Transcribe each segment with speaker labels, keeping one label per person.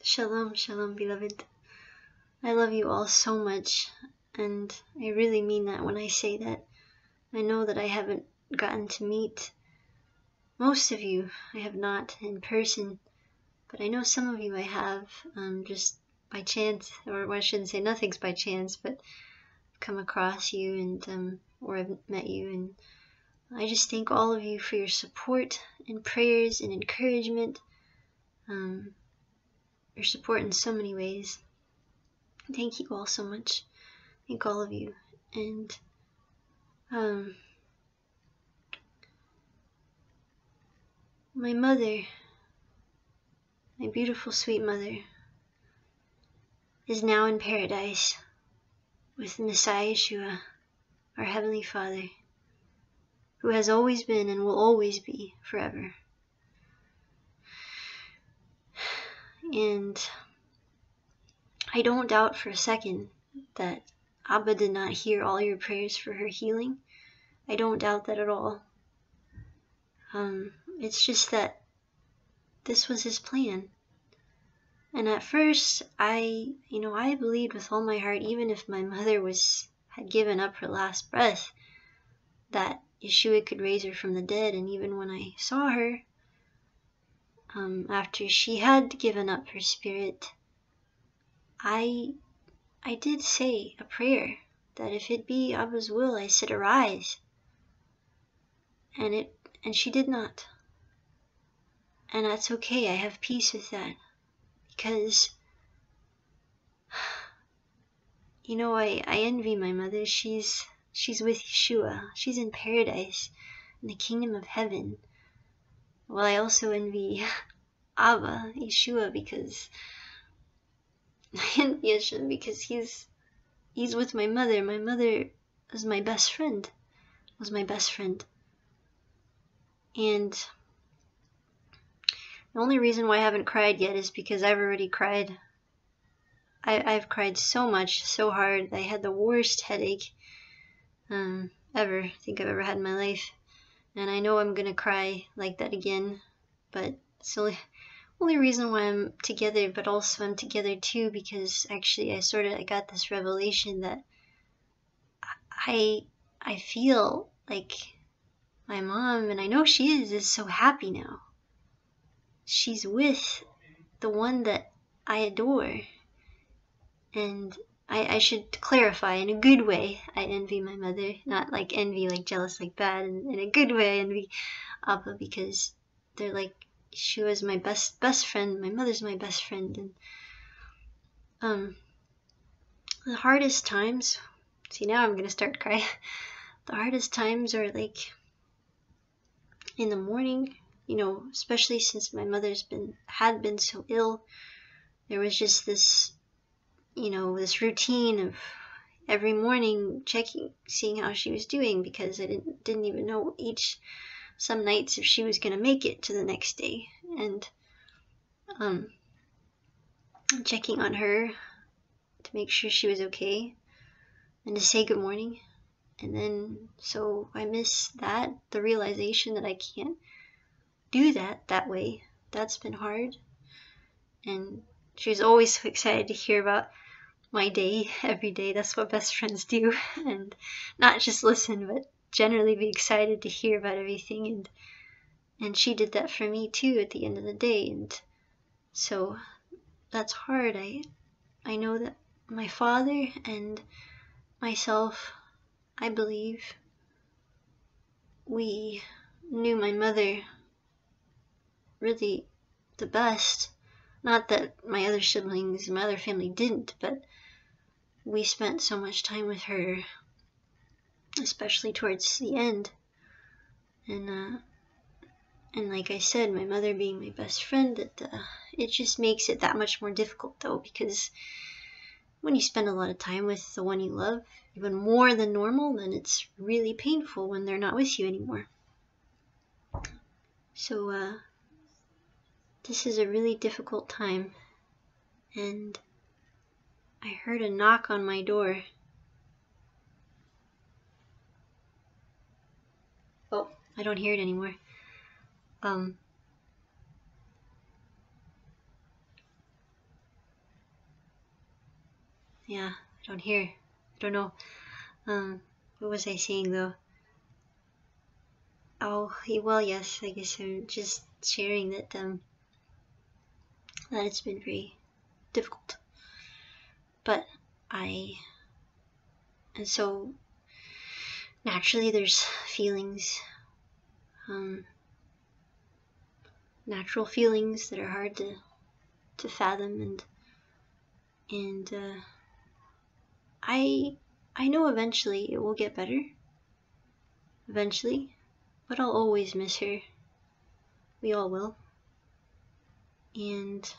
Speaker 1: Shalom, shalom, beloved. I love you all so much, and I really mean that when I say that. I know that I haven't gotten to meet most of you. I have not in person, but I know some of you I have, just by chance, or I shouldn't say nothing's by chance, but I've come across you and or I've met you, and I just thank all of you for your support and prayers and encouragement. Your support in so many ways. Thank you all so much. Thank all of you. And my mother, my beautiful sweet mother, is now in paradise with Messiah Y-shua, our Heavenly Father, who has always been and will always be forever. And I don't doubt for a second that Abba did not hear all your prayers for her healing. I don't doubt that at all. It's just that this was his plan. And at first, I believed with all my heart, even if my mother had given up her last breath, that Y-shua could raise her from the dead. And even when I saw her, after she had given up her spirit, I did say a prayer that if it be Abba's will, I said arise. And she did not. And that's okay. I have peace with that. Because, I envy my mother. She's with Y-shua. She's in paradise, in the kingdom of heaven. Well, I also envy Abba, Y-shua, because he's with my mother. My mother was my best friend. And the only reason why I haven't cried yet is because I've already cried. I've cried so much, so hard. I had the worst headache I think I've ever had in my life. And I know I'm gonna cry like that again, but it's the only reason why I'm together, but also I'm together too because actually I got this revelation that I feel like my mom, and I know she is so happy now. She's with the one that I adore. And I should clarify, in a good way, I envy my mother. Not like envy, like jealous, like bad. In a good way, I envy Abba because they're like, she was my best friend. My mother's my best friend. And the hardest times, see now I'm gonna start crying. The hardest times are like in the morning, especially since my mother's had been so ill. There was just this this routine of every morning checking, seeing how she was doing, because I didn't even know some nights if she was going to make it to the next day, and checking on her to make sure she was okay and to say good morning. And then so I miss that, the realization that I can't do that way. That's been hard. And she was always so excited to hear about my day every day. That's what best friends do. And not just listen, but generally be excited to hear about everything. And she did that for me too at the end of the day. And so that's hard. I know that my father and myself, I believe, we knew my mother really the best. Not that my other siblings, my other family didn't, but we spent so much time with her, especially towards the end. And like I said, my mother being my best friend, it just makes it that much more difficult though, because when you spend a lot of time with the one you love, even more than normal, then it's really painful when they're not with you anymore. So this is a really difficult time, and I heard a knock on my door. Oh, I don't hear it anymore. yeah, I don't hear. I don't know. What was I saying though? Oh, well, yes, I guess I'm just sharing that that it's been very difficult. But and so naturally there's feelings, natural feelings that are hard to fathom, and I know eventually it will get better. Eventually. But I'll always miss her. We all will. And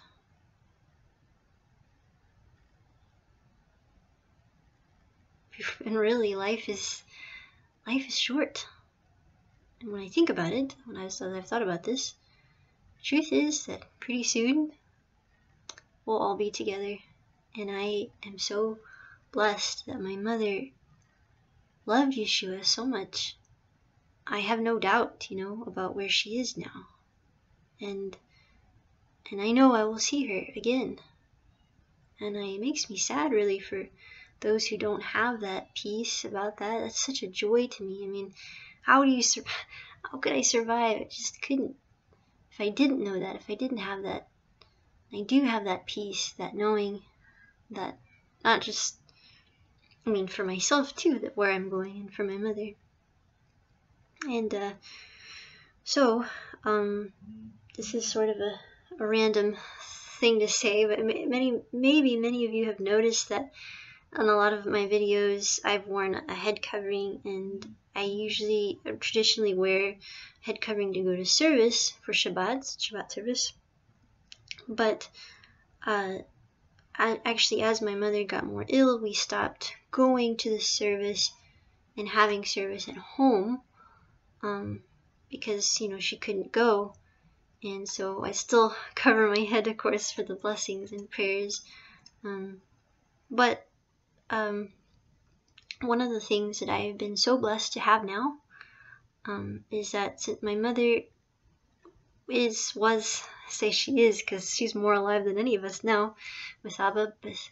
Speaker 1: really, life is short. And when I think about it, as I've thought about this, the truth is that pretty soon we'll all be together. And I am so blessed that my mother loved Y-shua so much. I have no doubt, about where she is now. And I know I will see her again. And it makes me sad, really, for those who don't have that peace about that. That's such a joy to me. I mean, how could I survive? I just couldn't. If I didn't know that, if I didn't have that, I do have that peace, that knowing that not just, for myself too, that where I'm going, and for my mother. And so this is sort of a random thing to say, but maybe many of you have noticed that on a lot of my videos I've worn a head covering, and I traditionally wear head covering to go to service for Shabbat service. But actually, as my mother got more ill, we stopped going to the service and having service at home, because she couldn't go. And so I still cover my head, of course, for the blessings and prayers. But one of the things that I've been so blessed to have now is that since my mother she is, because she's more alive than any of us now, with Abba, with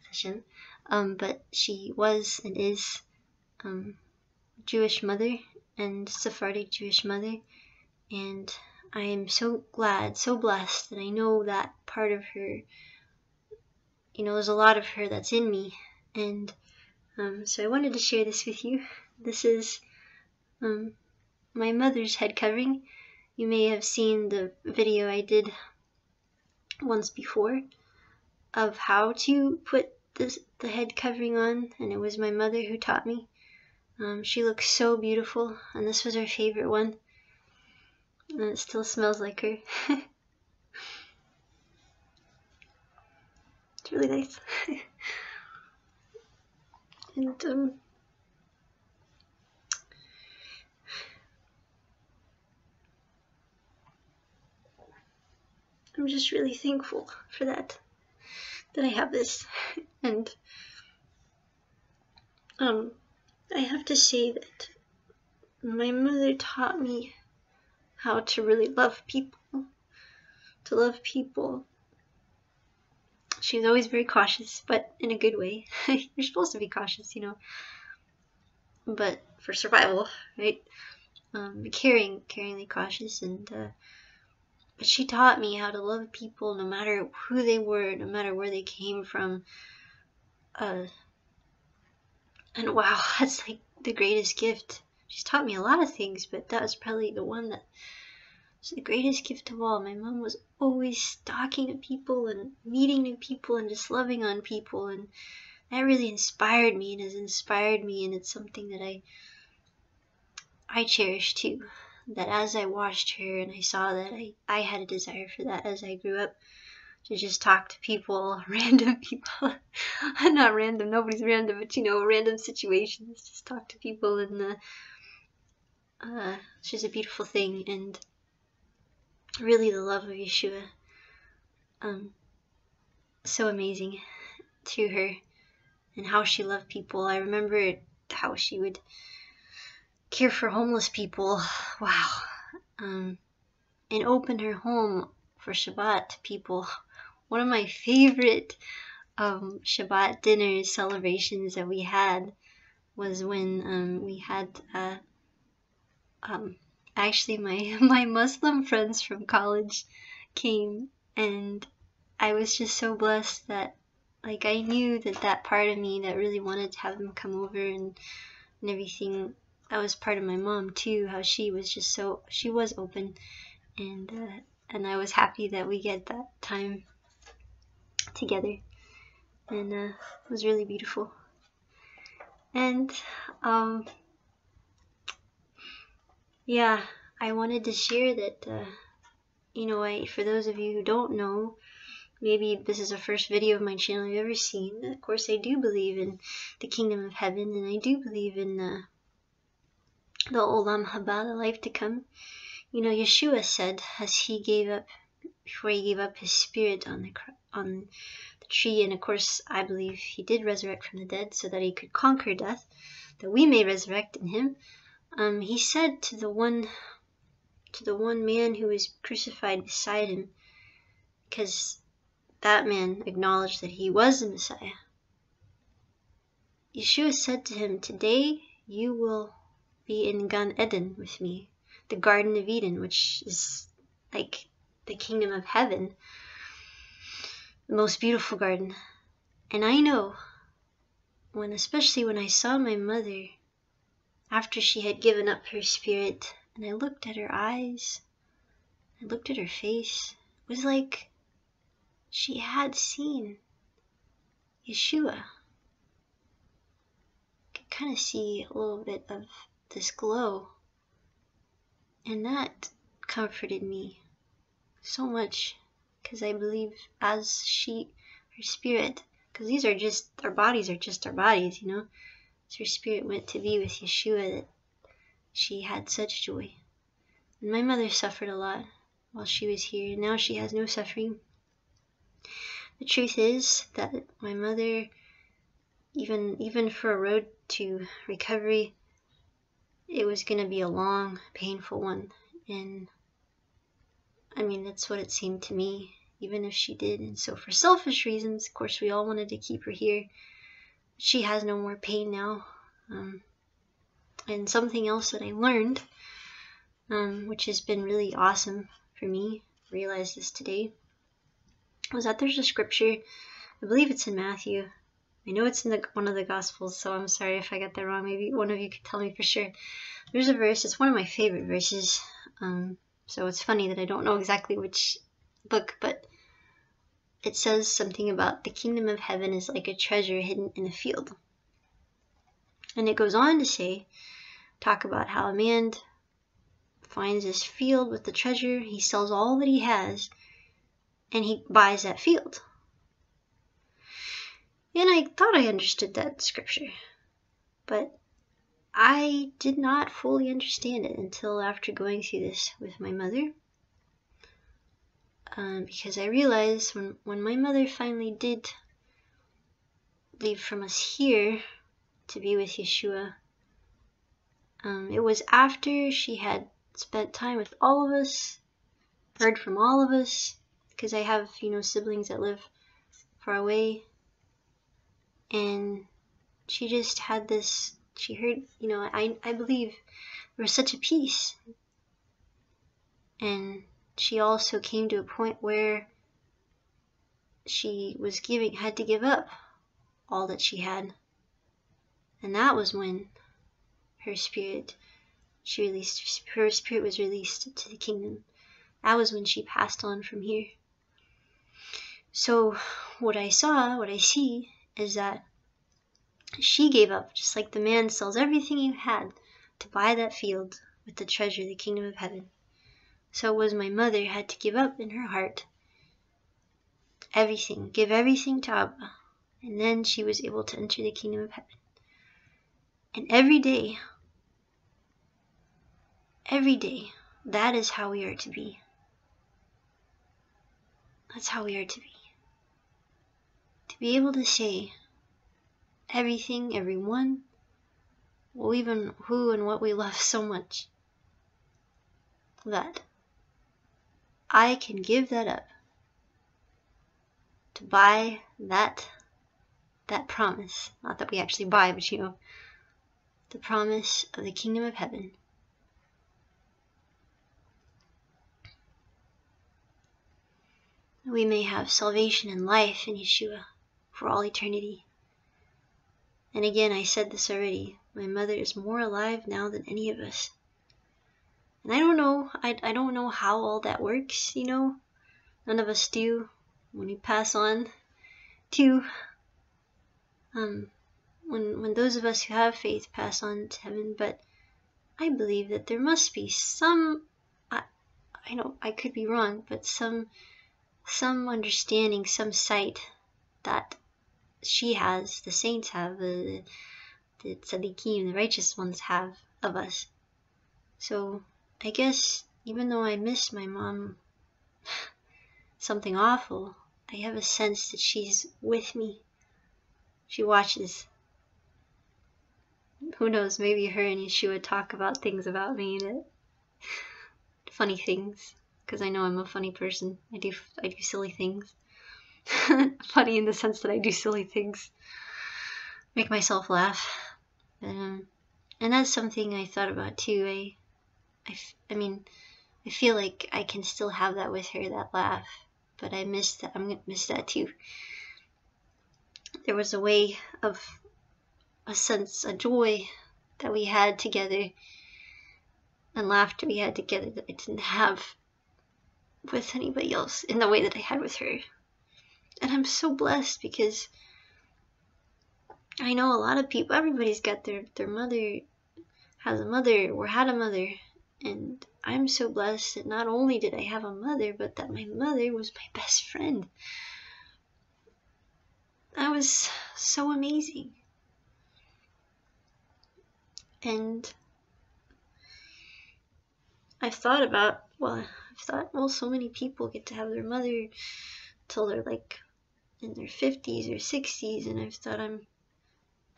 Speaker 1: Hashem, but she was and is Jewish mother, and Sephardic Jewish mother, and I am so glad, so blessed that I know that part of her, there's a lot of her that's in me. And so I wanted to share this with you. This is my mother's head covering. You may have seen the video I did once before of how to put the head covering on, and it was my mother who taught me. She looks so beautiful, and this was her favorite one. And it still smells like her. It's really nice. And I'm just really thankful for that I have this. And I have to say that my mother taught me how to really love people. She's always very cautious, but in a good way. You're supposed to be cautious, but for survival, right? Caringly cautious, and but she taught me how to love people no matter who they were, no matter where they came from. And wow, that's like the greatest gift. She's taught me a lot of things, but that was probably the one that was the greatest gift of all. My mom was always talking to people and meeting new people and just loving on people, and that really inspired me and has inspired me, and it's something that I cherish too. That as I watched her and I saw that, I had a desire for that as I grew up, to just talk to people, random people. Not random, nobody's random, but random situations. Just talk to people, and it's just a beautiful thing. And really, the love of Y-shua, so amazing to her, and how she loved people. I remember how she would care for homeless people. Wow. And open her home for Shabbat to people. One of my favorite Shabbat dinner celebrations that we had was when we had actually my Muslim friends from college came, and I was just so blessed that like I knew that part of me that really wanted to have them come over and everything, that was part of my mom too, how she was just so, she was open, and I was happy that we get that time together, and it was really beautiful. And yeah, I wanted to share that you know, for those of you who don't know, maybe this is the first video of my channel you've ever seen. Of course, I do believe in the kingdom of heaven, and I do believe in the Olam Haba, the life to come. You know, Y-shua said, as he gave up, before he gave up his spirit on the tree, and of course, I believe he did resurrect from the dead so that he could conquer death, that we may resurrect in him. He said to the one man who was crucified beside him, because that man acknowledged that he was the Messiah. Y-shua said to him, "Today you will be in Gan Eden with me," the Garden of Eden, which is like the kingdom of heaven, the most beautiful garden. And I know, especially when I saw my mother after she had given up her spirit, and I looked at her eyes, I looked at her face, it was like she had seen Y-shua. I could kind of see a little bit of this glow, and that comforted me so much, because I believe as her spirit, because these are just, our bodies are just our bodies, you know, as her spirit went to be with Y-shua, that she had such joy. And my mother suffered a lot while she was here, and now she has no suffering. The truth is that my mother, even for a road to recovery, it was going to be a long, painful one. And I mean, that's what it seemed to me, even if she did. And so for selfish reasons, of course, we all wanted to keep her here. She has no more pain now. And something else that I learned, which has been really awesome for me, realized this today, was that there's a scripture, I believe it's in Matthew. I know it's in one of the Gospels, so I'm sorry if I got that wrong. Maybe one of you could tell me for sure. There's a verse, it's one of my favorite verses. So it's funny that I don't know exactly which book, but it says something about the kingdom of heaven is like a treasure hidden in a field. And it goes on to talk about how a man finds this field with the treasure, he sells all that he has, and he buys that field. And I thought I understood that scripture, but I did not fully understand it until after going through this with my mother. Because I realized when my mother finally did leave from us here to be with Y-shua, it was after she had spent time with all of us, heard from all of us, because I have, you know, siblings that live far away, and she just had this, she heard, you know, I believe there was such a peace, and she also came to a point where she was had to give up all that she had, and that was when her spirit was released to the kingdom. That was when she passed on from here. So what I see is that she gave up, just like the man sells everything he had to buy that field with the treasure, the kingdom of heaven. So it was my mother had to give up in her heart everything, give everything to Abba, and then she was able to enter the kingdom of heaven. And every day, that is how we are to be. That's how we are to be. To be able to say everything, everyone, well, even who and what we love so much, that I can give that up to buy that that promise. Not that we actually buy, but you know, the promise of the kingdom of heaven. We may have salvation and life in Y-shua for all eternity. And again, I said this already, my mother is more alive now than any of us. And I don't know, I don't know how all that works, you know. None of us do. When we pass on to, when those of us who have faith pass on to heaven, but I believe that there must be some, I know I could be wrong, but some understanding, some sight that she has, the saints have, the tzaddikim, the righteous ones have of us. So I guess even though I miss my mom something awful, I have a sense that she's with me. She watches. Who knows, maybe her and Y-shua talk about things about me, that funny things, because I know I'm a funny person. I do silly things. Funny in the sense that I do silly things, make myself laugh. And that's something I thought about too. I mean, I feel like I can still have that with her, that laugh, but I miss that. I'm gonna miss that too. There was a way of a sense, a joy that we had together, and laughter we had together that I didn't have with anybody else in the way that I had with her. And I'm so blessed because I know a lot of people, everybody's got their mother, has a mother or had a mother, and I'm so blessed that not only did I have a mother, but that my mother was my best friend. That was so amazing. And I've thought, so many people get to have their mother till they're like in their 50s or 60s, and I've thought I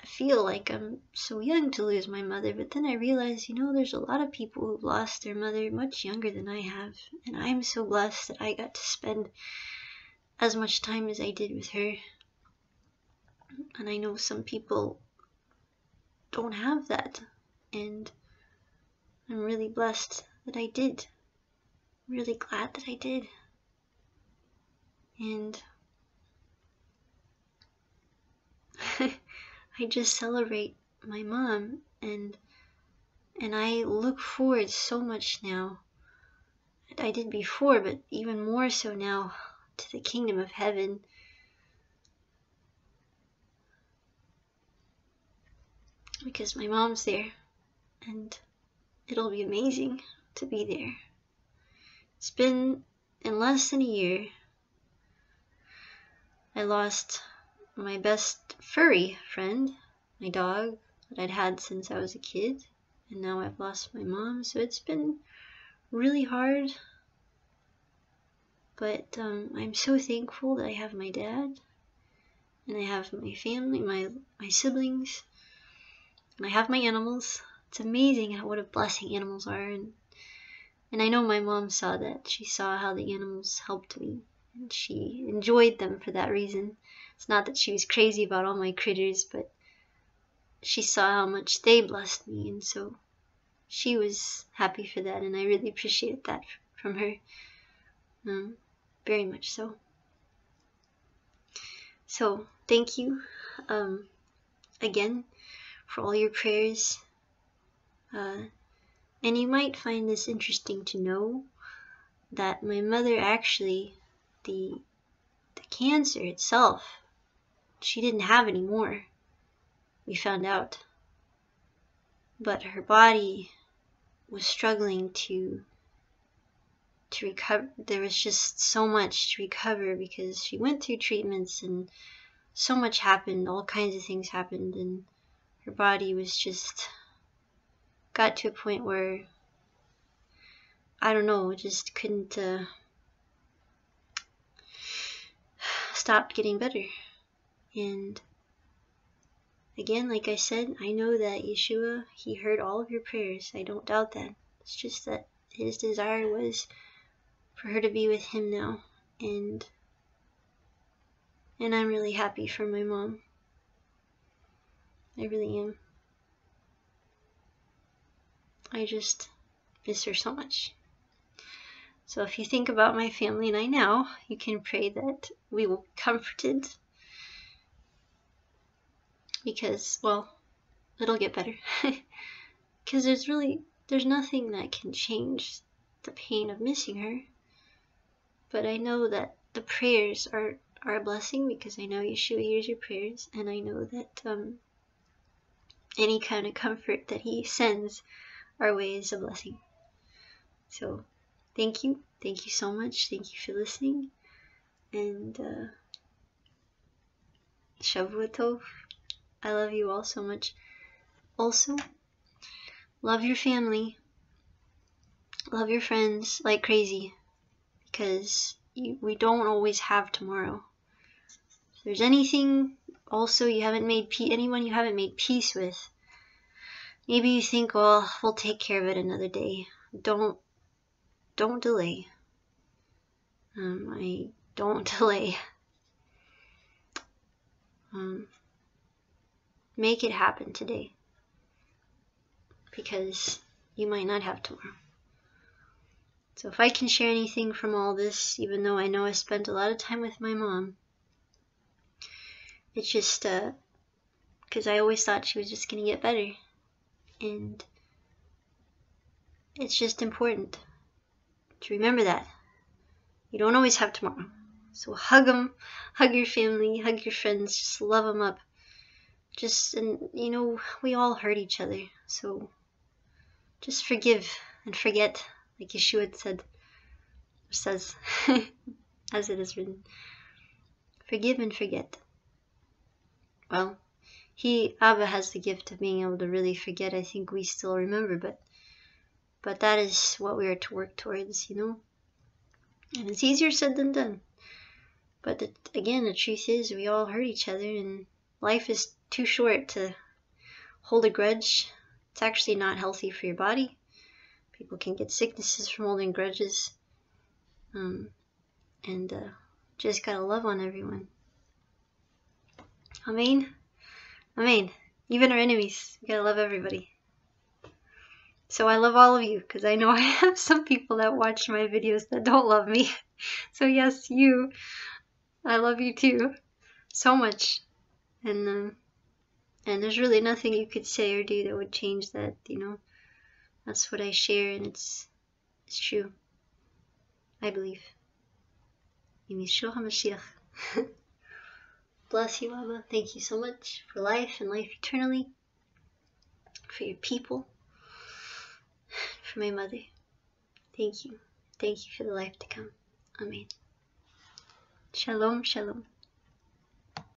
Speaker 1: feel like I'm so young to lose my mother, but then I realized, you know, there's a lot of people who've lost their mother much younger than I have, and I'm so blessed that I got to spend as much time as I did with her. And I know some people don't have that, and I'm really blessed that I did. I'm really glad that I did. And I just celebrate my mom, and I look forward so much now. I did before, but even more so now, to the kingdom of heaven. Because my mom's there, and it'll be amazing to be there. It's been in less than a year. I lost my best furry friend, my dog, that I'd had since I was a kid, and now I've lost my mom, so it's been really hard. But I'm so thankful that I have my dad, and I have my family, my siblings, and I have my animals. It's amazing what a blessing animals are, and I know my mom saw that. She saw how the animals helped me, and she enjoyed them for that reason. It's not that she was crazy about all my critters, but she saw how much they blessed me, and so she was happy for that, and I really appreciate that from her. Very much so. So, thank you again for all your prayers. And you might find this interesting to know that my mother actually, the cancer itself, she didn't have anymore. We found out. But her body was struggling to recover. There was just so much to recover because she went through treatments and so much happened, all kinds of things happened, and her body was just got to a point where, I don't know, just couldn't stop getting better. And again, like I said, I know that Y-shua, he heard all of your prayers. I don't doubt that. It's just that his desire was for her to be with him now, and I'm really happy for my mom. I really am. I just miss her so much. So if you think about my family and I now, you can pray that we will be comforted, because, well, it'll get better. Because there's nothing that can change the pain of missing her. But I know that the prayers are a blessing, because I know Y-shua hears your prayers, and I know that any kind of comfort that he sends our way is a blessing. So thank you so much. Thank you for listening, and Shavua Tov. I love you all so much. Also, love your family, love your friends like crazy, because we don't always have tomorrow. If there's anything also anyone you haven't made peace with, maybe you think, well, we'll take care of it another day. Don't delay. Don't delay. Make it happen today, because you might not have tomorrow. So if I can share anything from all this, even though I know I spent a lot of time with my mom, it's just because I always thought she was just going to get better. And it's just important to remember that you don't always have tomorrow. So hug them, hug your family, hug your friends, just love them up. And we all hurt each other, so just forgive and forget, like Y-shua says, as it is written. Forgive and forget. Well, Abba has the gift of being able to really forget. I think we still remember, but that is what we are to work towards, And it's easier said than done. But again, the truth is, we all hurt each other, and life is too short to hold a grudge. It's actually not healthy for your body. People can get sicknesses from holding grudges. Just gotta love on everyone. Amen. Amen. Even our enemies, we gotta love everybody. So I love all of you, because I know I have some people that watch my videos that don't love me. So yes, you. I love you too, so much. And there's really nothing you could say or do that would change that, That's what I share, and it's true. I believe. Yeshua HaMashiach. Bless you, Abba. Thank you so much for life and life eternally, for your people, for my mother. Thank you. Thank you for the life to come. Amen. Shalom, shalom.